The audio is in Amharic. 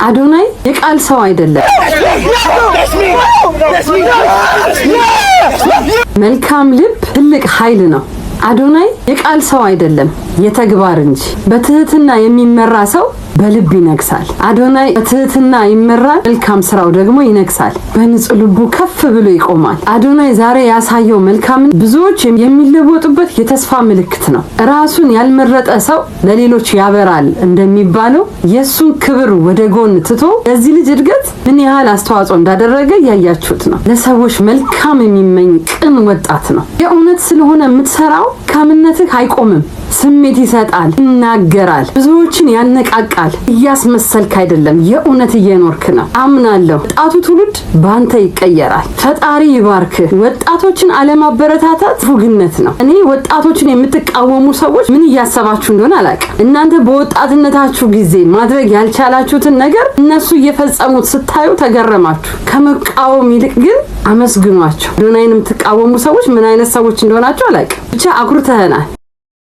አዶናይ የቃል ሰው አይደለም። መልካም ልብ ትልቅ ኃይል ነው። አዶናይ የቃል ሰው አይደለም የተግባር እንጂ። በትህትና የሚመራ ሰው በልብ ይነግሳል። አዶናይ በትህትና ይመራል፣ መልካም ስራው ደግሞ ይነግሳል። በንጹህ ልቡ ከፍ ብሎ ይቆማል። አዶናይ ዛሬ ያሳየው መልካምን ብዙዎች የሚለወጡበት የተስፋ ምልክት ነው። ራሱን ያልመረጠ ሰው ለሌሎች ያበራል እንደሚባለው የሱን ክብር ወደ ጎን ትቶ ለዚህ ልጅ እድገት ምን ያህል አስተዋጽኦ እንዳደረገ ያያችሁት ነው። ለሰዎች መልካም የሚመኝ ቅን ወጣት ነው። የእውነት ስለሆነ የምትሰራው ካምነትህ አይቆምም። ስሜት ይሰጣል፣ ይናገራል፣ ብዙዎችን ያነቃቃል። እያስመሰልክ አይደለም፣ የእውነት እየኖርክ ነው። አምናለሁ ወጣቱ ትውልድ ባንተ ይቀየራል። ፈጣሪ ይባርክህ። ወጣቶችን አለማበረታታት ፍጉነት ነው። እኔ ወጣቶችን የምትቃወሙ ሰዎች ምን እያሰባችሁ እንደሆነ አላውቅም። እናንተ በወጣትነታችሁ ጊዜ ማድረግ ያልቻላችሁትን ነገር እነሱ እየፈጸሙት ስታዩ ተገረማችሁ። ከመቃወም ይልቅ ግን አመስግኗቸው። አዶናይን የምትቃወሙ ሰዎች ምን አይነት ሰዎች እንደሆናችሁ አላውቅም። ብቻ አኩርተህናል።